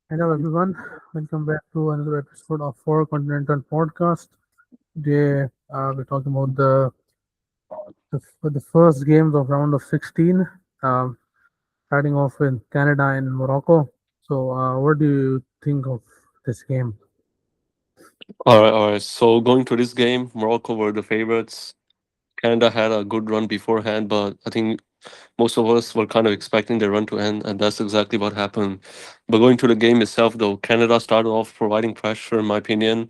Hello everyone, welcome back to another episode of Four Continental Podcast. Today we're talking about the first games of round of 16, um, starting off with Canada and Morocco. So, what do you think of this game? All right. So going to this game, Morocco were the favorites. Canada had a good run beforehand, but I think most of us were kind of expecting the run to end, and that's exactly what happened. But going to the game itself, though, Canada started off providing pressure, in my opinion.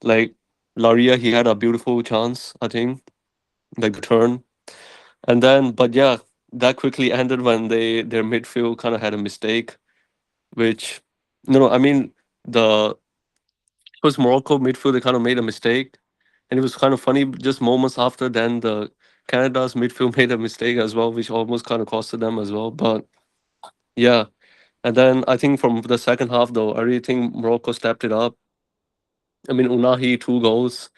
Like Laria, he had a beautiful chance, I think, like the turn, and then, but yeah, that quickly ended when their midfield kind of had a mistake, which, I mean, the first Morocco midfield they kind of made a mistake. And it was kind of funny, just moments after then the Canada's midfield made a mistake as well, which almost kind of costed them as well. But yeah. And then I think from the second half though, I really think Morocco stepped it up. I mean Unahi 2 goals,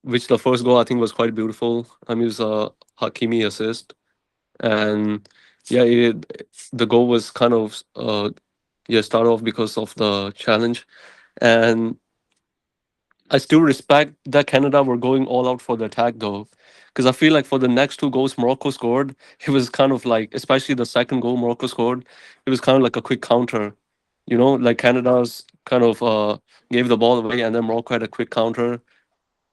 which the first goal I think was quite beautiful. I mean it was a Hakimi assist. And yeah, the goal was kind of started off because of the challenge. And I still respect that Canada were going all out for the attack though, because I feel like for the next 2 goals Morocco scored, it was kind of like, especially the second goal Morocco scored, it was kind of like a quick counter. Like Canada's kind of gave the ball away, and then Morocco had a quick counter.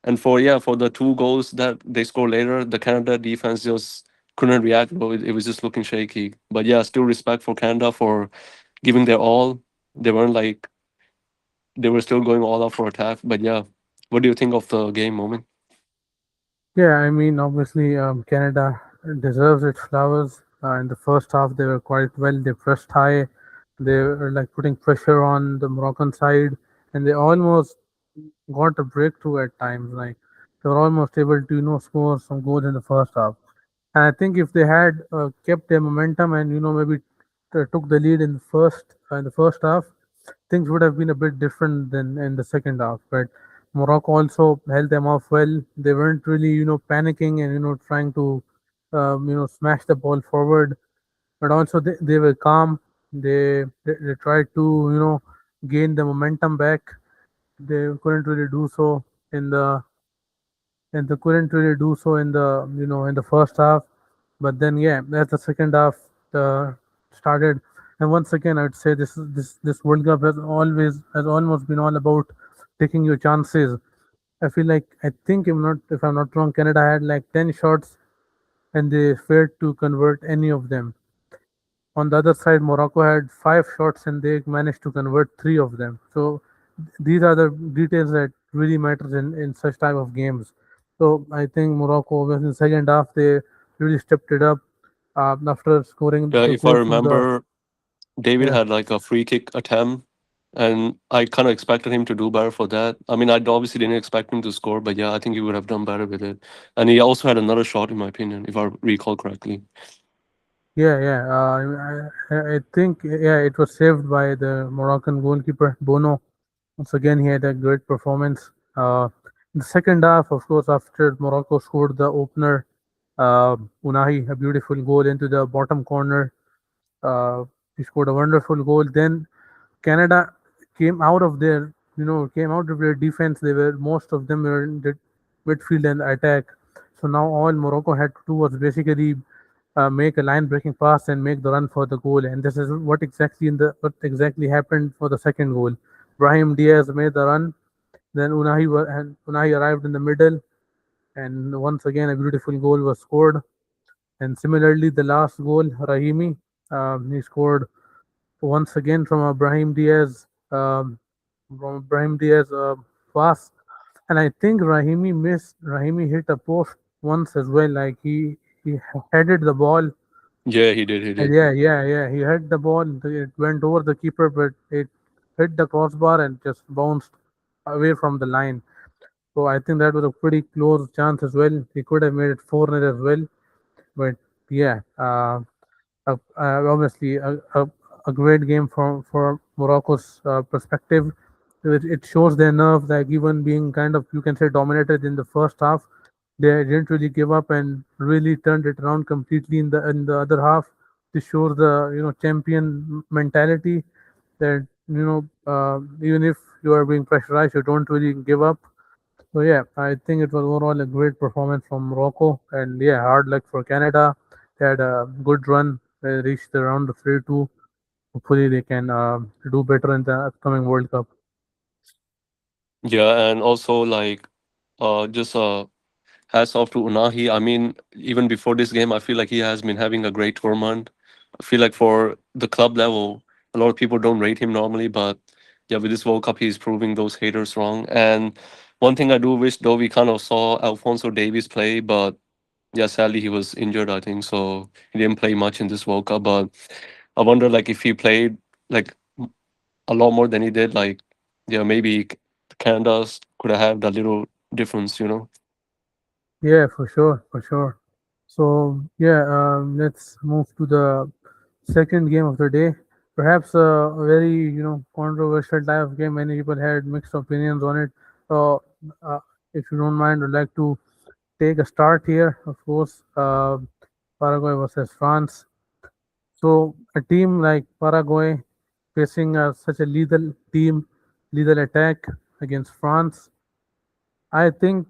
And for the 2 goals that they scored later, the Canada defense just couldn't react. Bro. It was just looking shaky. But yeah, still respect for Canada for giving their all. They weren't like they were still going all out for attack. But yeah, what do you think of the game moment? Yeah, I mean, obviously, Canada deserves its flowers. In the first half, they were quite well. They pressed high. They were like putting pressure on the Moroccan side, and they almost got a breakthrough at times. Like they were almost able to, score some goals in the first half. And I think if they had kept their momentum and maybe took the lead in the first half, things would have been a bit different than in the second half. But Morocco also held them off well. They weren't really panicking and trying to smash the ball forward, but also they were calm. They tried to gain the momentum back. They couldn't really do so in the and they couldn't really do so in the in the first half. But then yeah, as the second half started, and once again I'd say this World Cup has almost been all about taking your chances. I feel like I think if I'm not wrong, Canada had like 10 shots and they failed to convert any of them. On the other side, Morocco had 5 shots and they managed to convert 3 of them. So these are the details that really matters in such type of games. So I think Morocco was in second half they really stepped it up after scoring Yeah, the if I goal from the remember, David yeah had like a free kick attempt, and I kind of expected him to do better for that. I mean, I obviously didn't expect him to score, but yeah, I think he would have done better with it. And he also had another shot, in my opinion, if I recall correctly. yeah. I think yeah it was saved by the Moroccan goalkeeper Bono. Once again, he had a great performance. In the second half, of course, after Morocco scored the opener, Unahi, a beautiful goal into the bottom corner. He scored a wonderful goal. Then Canada came out of their defense. They were most of them were in the midfield and attack. So now all Morocco had to do was basically make a line-breaking pass and make the run for the goal. And this is what exactly happened for the second goal. Brahim Diaz made the run. Then Unahi arrived in the middle, and once again a beautiful goal was scored. And similarly, the last goal, Rahimi, he scored once again from Brahim Diaz pass, and I think Rahimi hit a post once as well. Like he headed the ball, Yeah, he did. He and did. yeah. He hit the ball. It went over the keeper, but it hit the crossbar and just bounced away from the line. So I think that was a pretty close chance as well. He could have made it 4-0 as well, but yeah. Obviously a great game for Morocco's perspective. It shows their nerve, like even being kind of you can say dominated in the first half, they didn't really give up and really turned it around completely in the other half. This shows the champion mentality that even if you are being pressurized, you don't really give up. So yeah, I think it was overall a great performance from Morocco, and yeah, hard luck for Canada. They had a good run. They reached the round of 32. Hopefully, they can do better in the upcoming World Cup. Yeah, and also like just hats off to Unahi. I mean, even before this game, I feel like he has been having a great tournament. I feel like for the club level, a lot of people don't rate him normally, but yeah, with this World Cup, he's proving those haters wrong. And one thing I do wish, though, we kind of saw Alfonso Davies play, but yeah, sadly he was injured, I think, so he didn't play much in this World Cup. But I wonder, like, if he played like a lot more than he did, like, yeah, maybe Canada could have had that little difference, you know. Yeah, for sure, for sure. So yeah, let's move to the second game of the day. Perhaps a very controversial type of game. Many people had mixed opinions on it. So if you don't mind, I'd like to take a start here. Of course, Paraguay versus France. So a team like Paraguay facing such a lethal attack against France. I think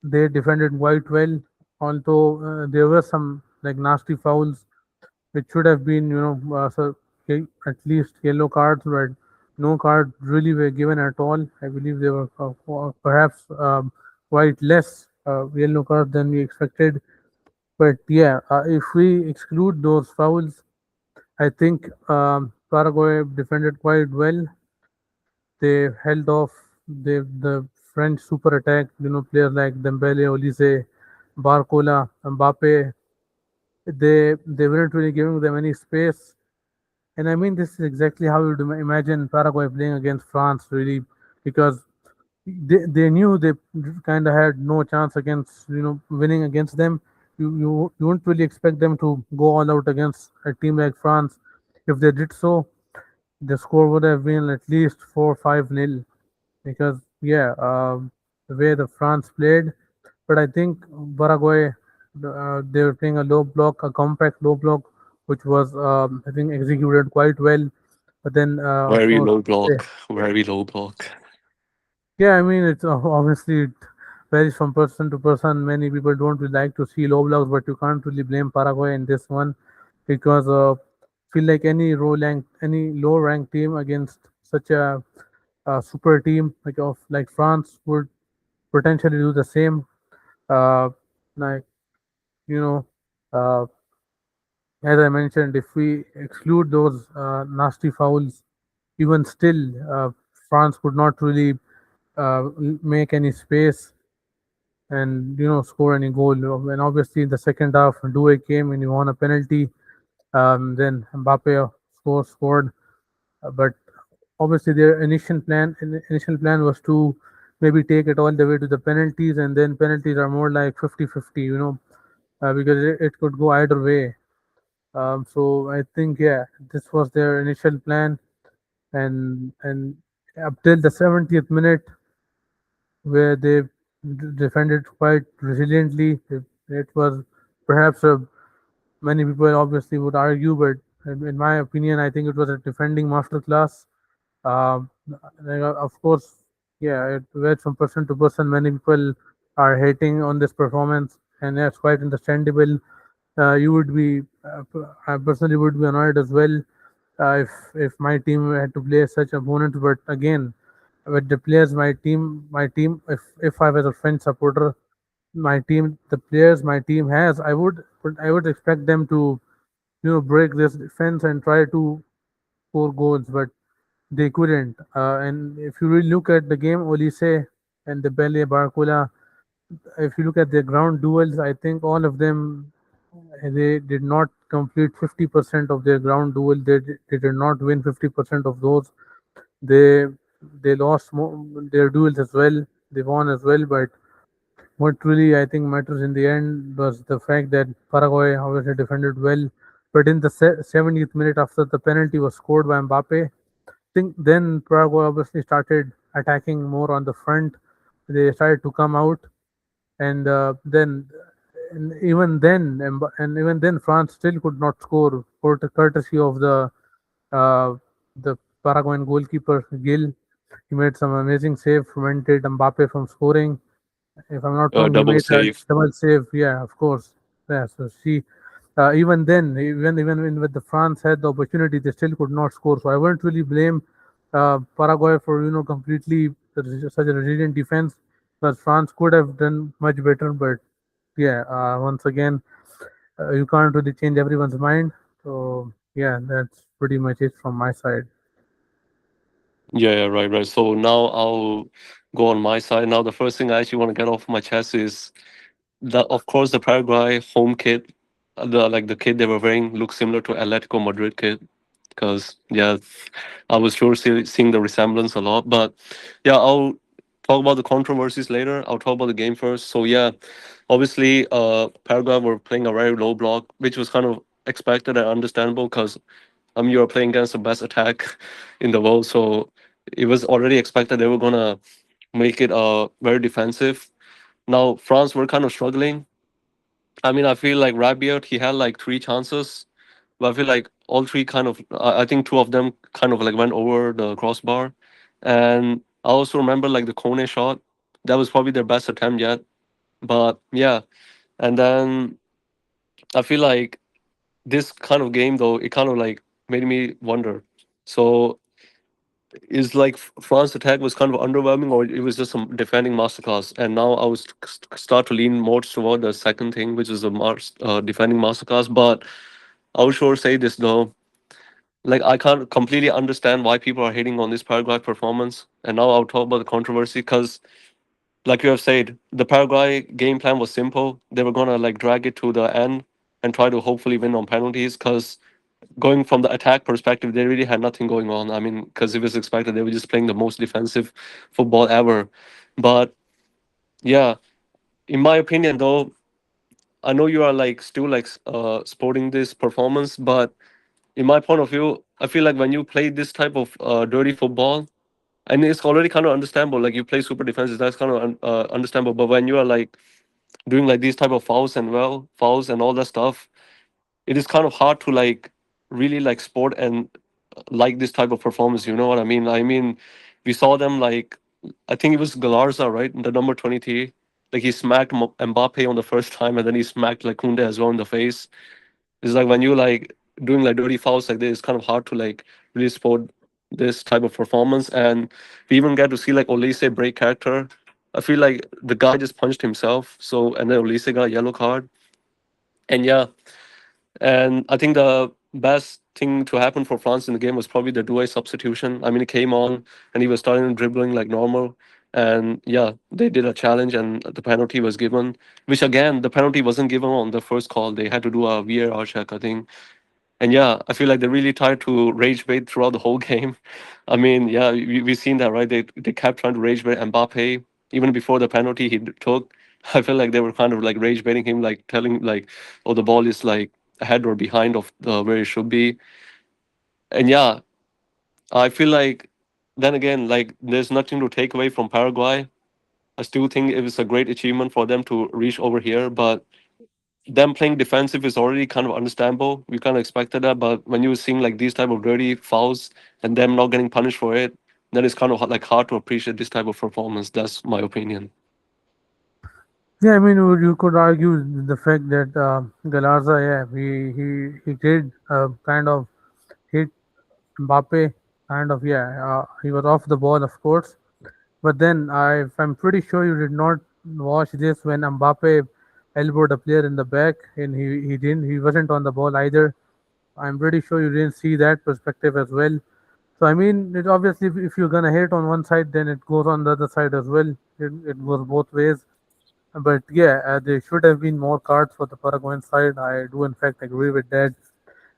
they defended quite well, although there were some like nasty fouls which should have been, at least yellow cards, but no cards really were given at all. I believe they were perhaps quite less yellow cards than we expected. But yeah, if we exclude those fouls, I think Paraguay defended quite well. They held off the French super attack. Players like Dembele, Olise, Barcola, Mbappe. They weren't really giving them any space. And I mean, this is exactly how you'd imagine Paraguay playing against France, really, because they knew they kind of had no chance against winning against them. You wouldn't really expect them to go all out against a team like France. If they did so, the score would have been at least 4-5 nil, because yeah, the way the France played. But I think Paraguay, they were playing a low block, a compact low block, which was I think executed quite well. But then of Very course, low yeah, block, very low block. yeah, I mean it's obviously it varies from person to person. Many people don't really like to see low blocks, but you can't really blame Paraguay in this one, because feel like any low ranked team against such a super team like France would potentially do the same. Like you know, uh, as I mentioned, if we exclude those nasty fouls, even still, France could not really make any space and score any goal. And obviously, in the second half, Doué came and he won a penalty. Then Mbappe scored. But obviously, their initial plan was to maybe take it all the way to the penalties, and then penalties are more like 50-50, because it could go either way. So I think yeah, this was their initial plan, and up till the 70th minute, where they defended quite resiliently. It was perhaps many people obviously would argue, but in my opinion, I think it was a defending masterclass. Um, of course, yeah, it varies from person to person. Many people are hating on this performance, and that's quite understandable. You would be, I personally would be annoyed as well if my team had to play such opponents. But again, with the players, my team, if I was a French supporter, the players my team has, I would expect them to break this defense and try to score goals, but they couldn't. And if you really look at the game, Olise and the Bele Barcola, if you look at their ground duels, I think all of them, they did not complete 50% of their ground duel. They did not win 50% of those. They they lost their duels as well. They won as well, but what really I think matters in the end was the fact that Paraguay obviously defended well. But in the 70th minute, after the penalty was scored by Mbappe, think then Paraguay obviously started attacking more on the front. They started to come out, and even then France still could not score, courtesy of uh, the Paraguayan goalkeeper Gil. He made some amazing save, prevented Mbappe from scoring. If I'm not wrong, he Double made a save. double save. Yeah, of course. Yeah, so she, even then, even when with the France had the opportunity, they still could not score. So I wouldn't really blame Paraguay for completely such a resilient defense, because France could have done much better. But yeah, once again, you can't really change everyone's mind. So yeah, that's pretty much it from my side. Yeah, yeah, right, right. So now I'll go on my side. Now, the first thing I actually want to get off my chest is that, of course, the Paraguay home kit, the kit they were wearing looks similar to Atletico Madrid kit. Because yeah, I was sure seeing the resemblance a lot. But yeah, I'll talk about the controversies later. I'll talk about the game first. So yeah, obviously, Paraguay were playing a very low block, which was kind of expected and understandable because you're playing against the best attack in the world, so it was already expected they were gonna make it very defensive. Now France were kind of struggling. I mean, I feel like Rabiot, he had like three chances, but I feel like all three kind of I think two of them kind of like went over the crossbar. And I also remember like the Kone shot. That was probably their best attempt yet. But yeah, and then I feel like this kind of game though, it kind of like made me wonder. So is like France attack was kind of underwhelming, or it was just some defending masterclass. And now I was start to lean more toward the second thing, which is a defending masterclass. But I would sure say this though, like I can't completely understand why people are hating on this Paraguay performance. And now I'll talk about the controversy because, like you have said, the Paraguay game plan was simple. They were gonna like drag it to the end and try to hopefully win on penalties because going from the attack perspective, they really had nothing going on. I mean, because it was expected they were just playing the most defensive football ever. But yeah, in my opinion, though, I know you are like still like sporting this performance, but in my point of view, I feel like when you play this type of dirty football, and it's already kind of understandable, like you play super defenses, that's kind of understandable. But when you are like doing like these type of fouls and all that stuff, it is kind of hard to like really like sport and like this type of performance. You know what I mean? I mean, we saw them like I think it was Galarza, right? The number 23. Like he smacked Mbappe on the first time, and then he smacked like Kunde as well in the face. It's like when you like doing like dirty fouls like this, it's kind of hard to like really sport this type of performance. And we even get to see like Olise break character. I feel like the guy just punched himself. So and then Olise got a yellow card. And yeah, and I think the best thing to happen for France in the game was probably the Douay substitution. I mean, he came on and he was starting dribbling like normal. And yeah, they did a challenge and the penalty was given, which again, the penalty wasn't given on the first call. They had to do a VAR check, I think. And yeah, I feel like they really tried to rage bait throughout the whole game. I mean, yeah, we've seen that, right? They kept trying to rage bait Mbappe even before the penalty he took. I feel like they were kind of like rage baiting him, like telling like, "Oh, the ball is like ahead or behind of the where it should be." And yeah, I feel like then again, like there's nothing to take away from Paraguay. I still think it was a great achievement for them to reach over here, but them playing defensive is already kind of understandable. We kind of expected that, but when you were seeing like these type of dirty fouls and them not getting punished for it, then it's kind of like hard to appreciate this type of performance. That's my opinion. Yeah, I mean, you could argue the fact that Galarza, yeah, he did kind of hit Mbappe, kind of, yeah. He was off the ball, of course. But then I'm pretty sure you did not watch this when Mbappe elbowed a player in the back, and he wasn't on the ball either. I'm pretty sure you didn't see that perspective as well. So I mean, it obviously if you're gonna hit on one side, then it goes on the other side as well. It goes both ways. But yeah, there should have been more cards for the Paraguayan side. I do in fact agree with that.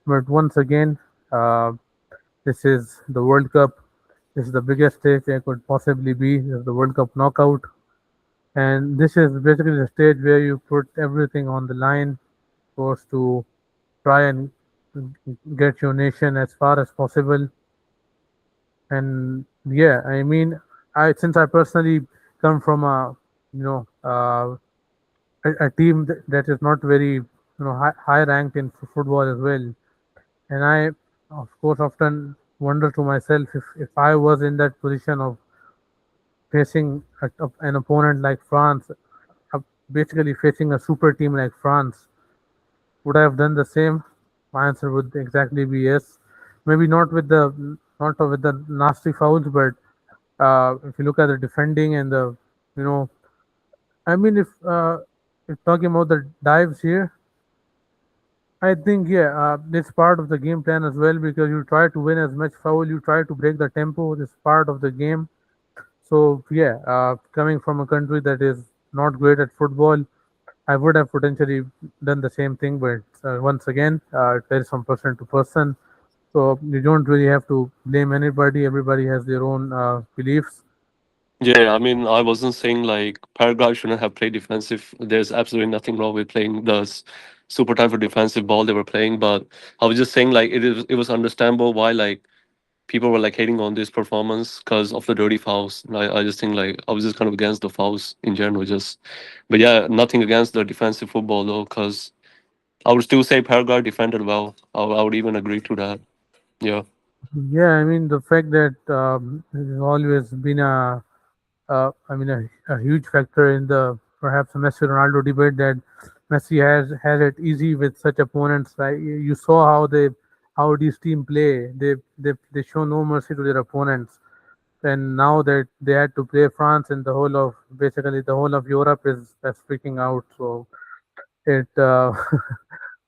But once again, uh, this is the World Cup. This is the biggest stage there could possibly be. This is the World Cup knockout. And this is basically the stage where you put everything on the line, force to try and get your nation as far as possible. And yeah, I mean, I since I personally come from a team that is not very high ranked in football as well, and I of course often wonder to myself if I was in that position of facing an opponent like France, uh, basically facing a super team like France, would I have done the same? My answer would exactly be yes. Maybe not with the nasty fouls, but if you look at the defending and the, you know, I mean, if talking about the dives here, I think yeah, it's part of the game plan as well because you try to win as much foul, you try to break the tempo. It's part of the game. So yeah, coming from a country that is not great at football, I would have potentially done the same thing. But once again, it varies from person to person. So you don't really have to blame anybody. Everybody has their own beliefs. Yeah, I mean, I wasn't saying like Paraguay shouldn't have played defensive. There's absolutely nothing wrong with playing the super type of defensive ball they were playing, but I was just saying like it was understandable why like people were like hating on this performance because of the dirty fouls. I just think like I was just kind of against the fouls in general, just but yeah, nothing against the defensive football though, because I would still say Paraguay defended well. I would even agree to that. Yeah. Yeah, I mean the fact that there's always been a huge factor in the perhaps Messi Ronaldo debate that Messi has had it easy with such opponents. Right? You saw how these team play. They show no mercy to their opponents. And now that they had to play France and the whole of basically the whole of Europe is freaking out. So it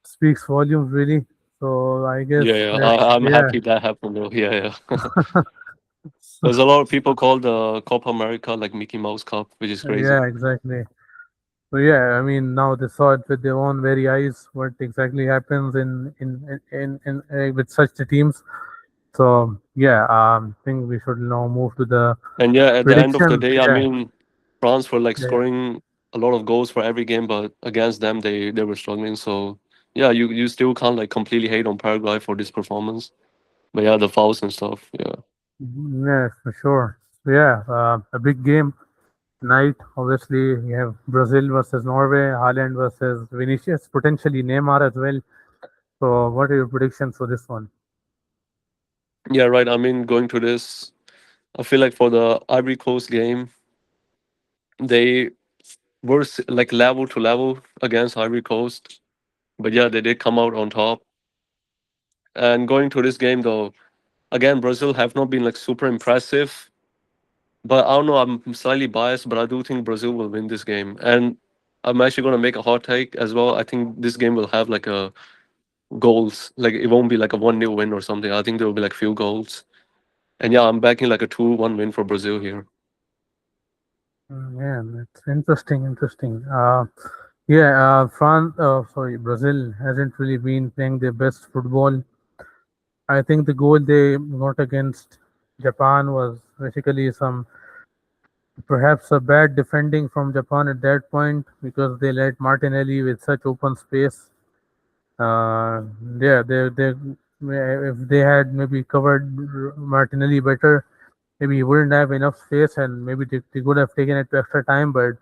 speaks volumes really. So I guess Yeah, yeah. that's I'm yeah. happy that happened though. Yeah, yeah. There's a lot of people call the Copa America like Mickey Mouse Cup, which is crazy. Yeah, exactly. So yeah, I mean now they saw it with their own very eyes what exactly happens in with such teams. So yeah, I think we should now move to the And yeah, at the end of the predictions. day, I Yeah, mean, France were like yeah. scoring a lot of goals for every game, but against them, they were struggling. So yeah, you still can't like completely hate on Paraguay for this performance. But yeah, the fouls and stuff. Yeah, Yeah, for sure. So yeah, a big game night. Obviously, you have Brazil versus Norway, Haaland versus Vinicius, potentially Neymar as well. So, what are your predictions for this one? yeah, right. I mean, going to this, I feel like for the Ivory Coast game, they were like level to level against Ivory Coast. But yeah, they did come out on top. And going to this game though, again, Brazil have not been like super impressive. But I don't know, I'm slightly biased, but I do think Brazil will win this game. And I'm actually gonna make a hot take as well. I think this game will have like a goals. Like it won't be like a 1-0 win or something. I think there will be like few goals. And yeah, I'm backing like a 2-1 win for Brazil here. Yeah, that's interesting. Interesting. Brazil hasn't really been playing their best football. I think the goal they got against Japan was basically some perhaps a bad defending from Japan at that point because they let Martinelli with such open space. Yeah, they if they had maybe covered Martinelli better, maybe he wouldn't have enough space and maybe they could have taken it to extra time. But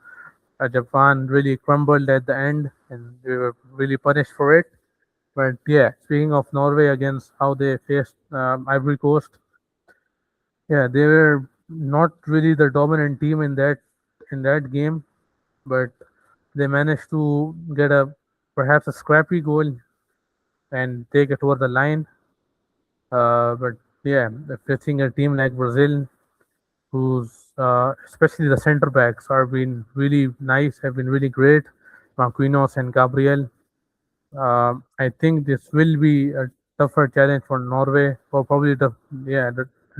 Japan really crumbled at the end and they were really punished for it. But yeah, speaking of Norway against how they faced Ivory Coast, yeah, they were not really the dominant team in that game, but they managed to get a perhaps a scrappy goal and take it over the line. But yeah, facing a team like Brazil, who's especially the center backs have been really nice, have been really great, Marquinhos and Gabriel. I think this will be a tougher challenge for Norway, or probably the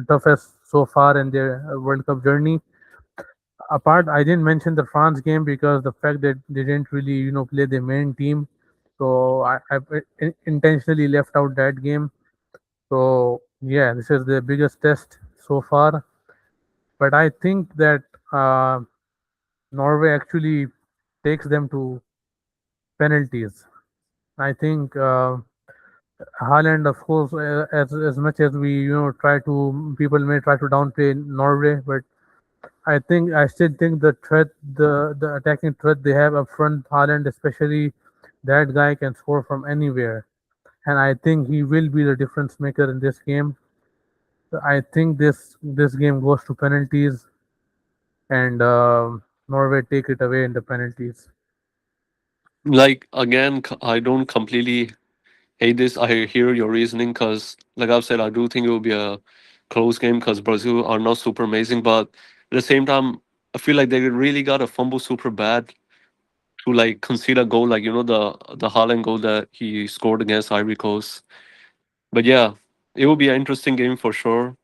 toughest so far in their World Cup journey. Apart, I didn't mention the France game because the fact that they didn't really, play the main team. So I intentionally left out that game. So yeah, this is the biggest test so far. But I think that uh, Norway actually takes them to penalties. I think Haaland, of course, as much as we try to people may try to downplay Norway, but I still think the attacking threat they have up front, Haaland especially, that guy can score from anywhere, and I think he will be the difference maker in this game. I think this game goes to penalties, and Norway take it away in the penalties. Like again, I don't completely hate this. I hear your reasoning because, like I've said, I do think it will be a close game because Brazil are not super amazing, but at the same time, I feel like they really got to fumble super bad to like concede a goal, like the Haaland goal that he scored against Ivory Coast. But yeah, it will be an interesting game for sure.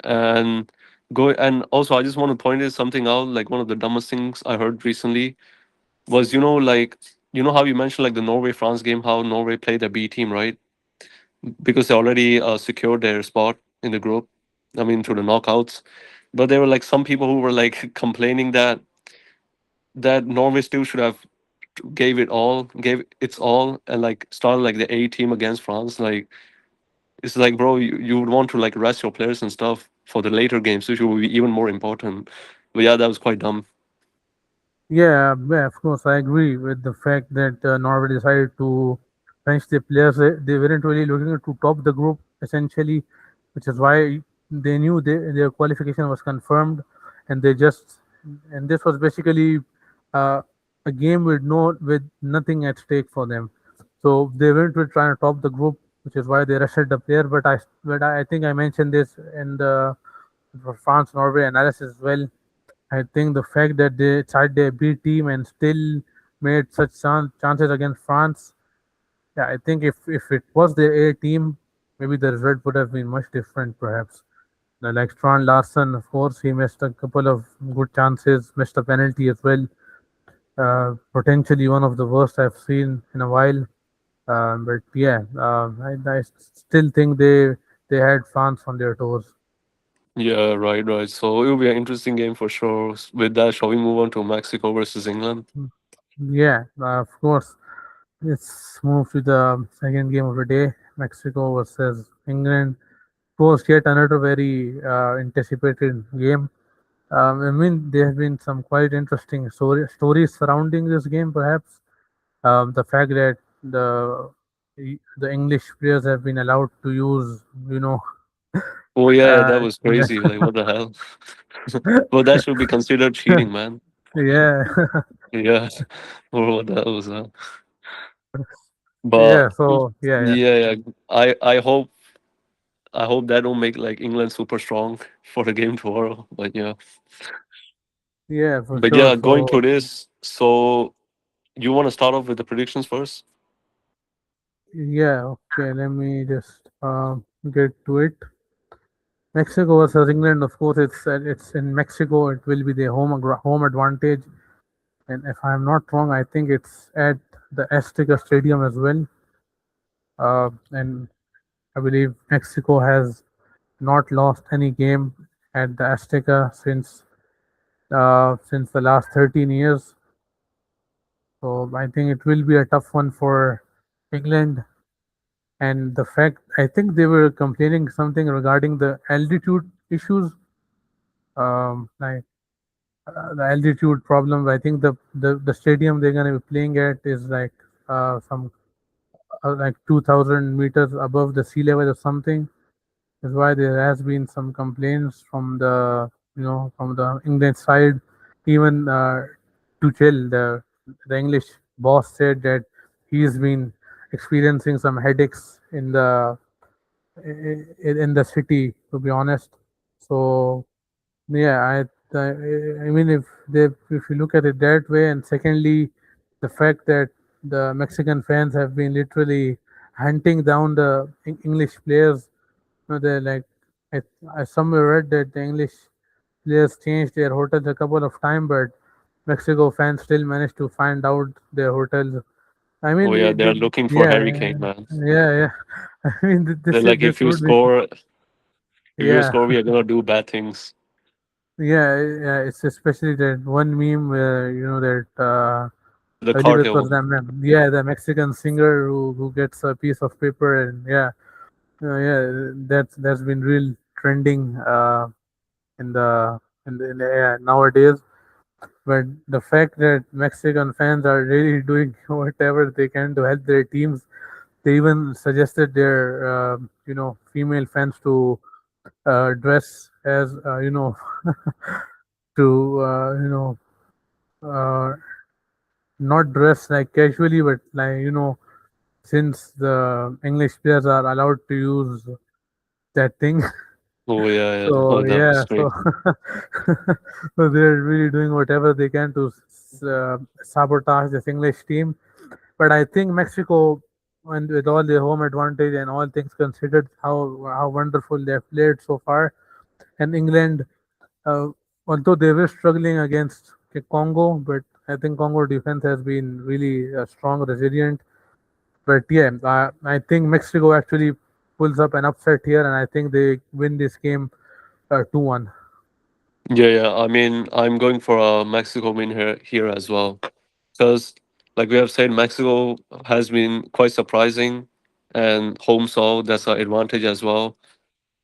And and also I just want to point this something out. Like one of the dumbest things I heard recently was like how you mentioned like the Norway France game, how Norway played the B team, right? Because they already secured their spot in the group. I mean, through the knockouts. But there were like some people who were like complaining that Norway still should have gave its all, and like started like the A team against France. Like it's like, bro, you would want to like rest your players and stuff for the later games, which will be even more important. But yeah, that was quite dumb. Yeah, yeah, of course, I agree with the fact that Norway decided to bench their players. They weren't really looking to top the group essentially, which is why they knew their qualification was confirmed, and they just and this was basically uh, a game with nothing at stake for them. So they weren't really trying to top the group, which is why they rested the player. But I think I mentioned this in the France Norway analysis as well. I think the fact that they tried their B team and still made such chances against France. Yeah, I think if it was their A team, maybe the result would have been much different, perhaps. Now, like Strand Larson, of course, he missed a couple of good chances, missed a penalty as well. Potentially one of the worst I've seen in a while. But yeah, I still think they had France on their toes. Yeah, right, right. So it will be an interesting game for sure. With that, shall we move on to Mexico versus England? Mm. Yeah, of course. Let's move to the second game of the day, Mexico versus England. Of course, yet another very anticipated game. I mean, there have been some quite interesting stories surrounding this game, perhaps. The fact that the English players have been allowed to use, you know, Oh yeah, yeah, uh, that was yeah, crazy. Like what the hell? Well, that should be considered cheating, man. yeah, Yeah. Or what the hell was that? But yeah. So yeah, yeah, yeah. I hope that don't make like England super strong for the game tomorrow. But yeah. yeah, for But sure. yeah, going So through this, so you want to start off with the predictions first? yeah, okay. Let me just get to it. Mexico versus England, of course, it's in Mexico. It will be the home advantage, and if I'm not wrong, I think it's at the Azteca Stadium as well. And I believe Mexico has not lost any game at the Azteca since the last 13 years. So I think it will be a tough one for England. And the fact I think they were complaining something regarding the altitude issues. Like the altitude problem. I think the stadium they're gonna be playing at is like some like 2,000 meters above the sea level or something. That's why there has been some complaints from from the England side. Even Tuchel, the English boss, said that he's been experiencing some headaches in the city. To be honest, so yeah, I mean, if you look at it that way, and secondly, the fact that the Mexican fans have been literally hunting down the English players. They're like, I, I somewhere read that the English players changed their hotels a couple of times, but Mexico fans still managed to find out their hotels. I Oh mean, yeah, they're looking for yeah, Harry Kane, man. yeah. I mean, They're like, this would be, if you yeah. score, we are gonna do bad things. Yeah, it's especially that one meme where that The I believe it was cartel. yeah, the Mexican singer who gets a piece of paper and yeah, that's been real trending in the nowadays. But the fact that Mexican fans are really doing whatever they can to help their teams, they even suggested their female fans to dress as to uh, not dress like casually, but like since the English players are allowed to use that thing. Oh yeah, yeah. So Oh, that was yeah, so great. so they're really doing whatever they can to sabotage this English team. But I think Mexico, and with all their home advantage and all things considered, how wonderful they have played so far, and England, uh, although they were struggling against Congo, but I think Congo defense has been really strong, resilient. But yeah, I think Mexico actually pulls up an upset here, and I think they win this game 2-1. Yeah, yeah. I mean, I'm going for a Mexico win here as well, because like we have said, Mexico has been quite surprising, and home soil that's an advantage as well.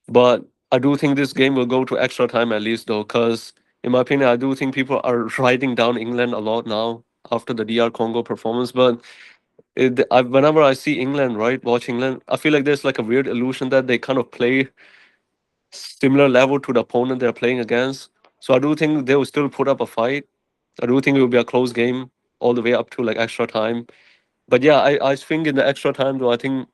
But I do think this game will go to extra time at least, though, because in my opinion, I do think people are writing down England a lot now after the DR Congo performance. But whenever I see England, right, watch England, I feel like there's like a weird illusion that they kind of play similar level to the opponent they're playing against. So I do think they will still put up a fight. I do think it will be a close game all the way up to like extra time. But yeah, I think in the extra time though, I think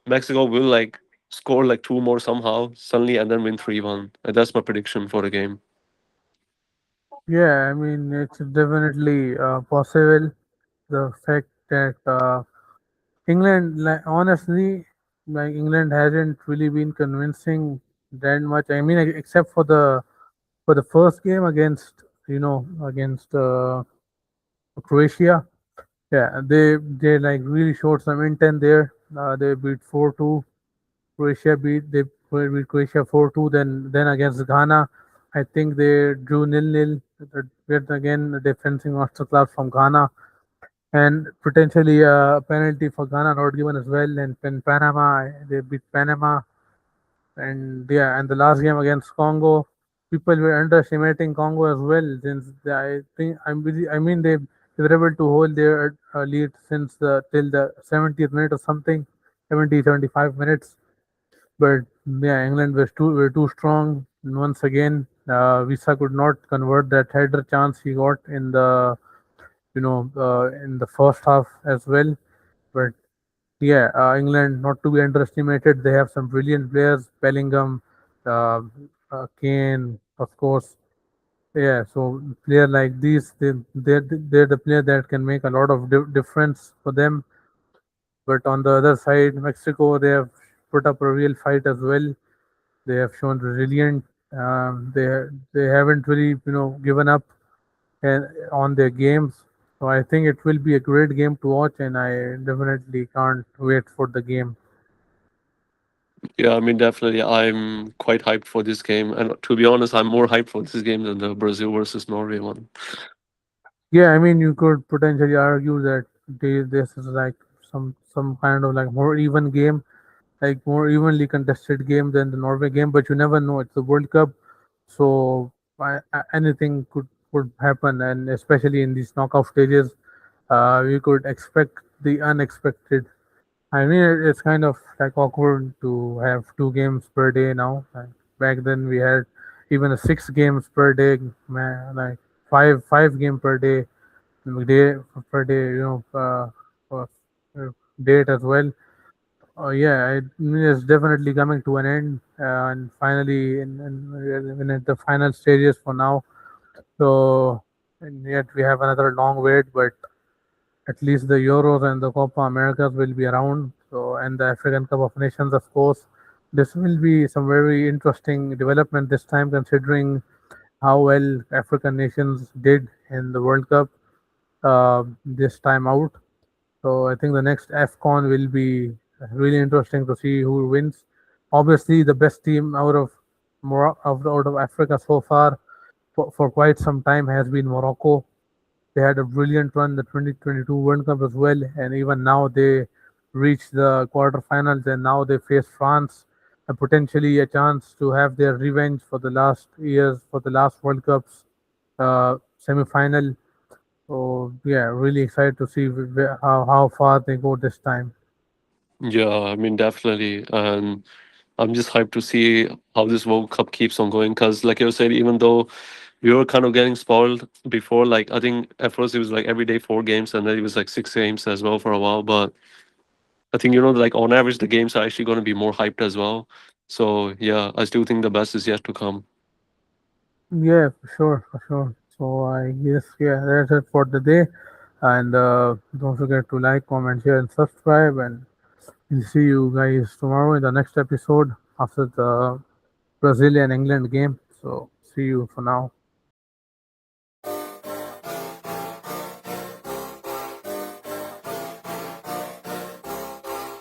Mexico will like score like two more somehow suddenly and then win 3-1. And that's my prediction for the game. Yeah, I mean it's definitely possible. The fact that England, like, honestly, like England hasn't really been convincing that much. I mean, except for the first game against against Croatia. Yeah, they like really showed some intent there. They beat 4-2. Croatia beat Croatia 4-2. Then against Ghana, I think they drew 0-0. Yet again, a defending masterclass from Ghana, and potentially a penalty for Ghana not given as well. And then Panama, they beat Panama, and yeah, and the last game against Congo, people were underestimating Congo as well. Since I think I mean they were able to hold their lead since the till the 70th minute or something, 75 minutes. But yeah, England were too strong. And once again, Visa could not convert that header chance he got in the first half as well. But yeah, England not to be underestimated. They have some brilliant players: Bellingham, uh, Kane, of course. Yeah, so player like these, they're the player that can make a lot of difference for them. But on the other side, Mexico, they have put up a real fight as well. They have shown resilient. They haven't really given up on their games. So I think it will be a great game to watch, and I definitely can't wait for the game. Yeah, I mean definitely I'm quite hyped for this game. And to be honest, I'm more hyped for this game than the Brazil versus Norway one. Yeah, I mean, you could potentially argue that this is like some kind of like more even game, like more evenly contested game than the Norway game. But you never know; it's the World Cup, so anything could happen, and especially in these knockout stages, we could expect the unexpected. I mean, it's kind of like awkward to have 2 games per day now. Like back then, we had even a 6 games per day, man, like five game per day per day, uh, uh, date as well. Yeah, I mean, it's definitely coming to an end, and finally, in at the final stages for now. So, and yet we have another long wait, but at least the Euros and the Copa Americas will be around. So, and the African Cup of Nations, of course. This will be some very interesting development this time, considering how well African nations did in the World Cup this time out. So I think the next AFCON will be really interesting to see who wins. Obviously, the best team out of Africa so far for quite some time has been Morocco. They had a brilliant run the 2022 World Cup as well, and even now they reached the quarterfinals, and now they face France, and potentially a chance to have their revenge for the last years for the last World Cups semi-final. So yeah, really excited to see how far they go this time. Yeah, I mean definitely. And I'm just hyped to see how this World Cup keeps on going. Because, like you said, even though we were kind of getting spoiled before, like I think at first it was like every day 4 games, and then it was like 6 games as well for a while. But I think like on average, the games are actually going to be more hyped as well. So yeah, I still think the best is yet to come. Yeah, for sure, for sure. So I guess yeah, that's it for the day. And don't forget to like, comment, share, and subscribe. And we'll see you guys tomorrow in the next episode after the Brazilian England game. So see you for now.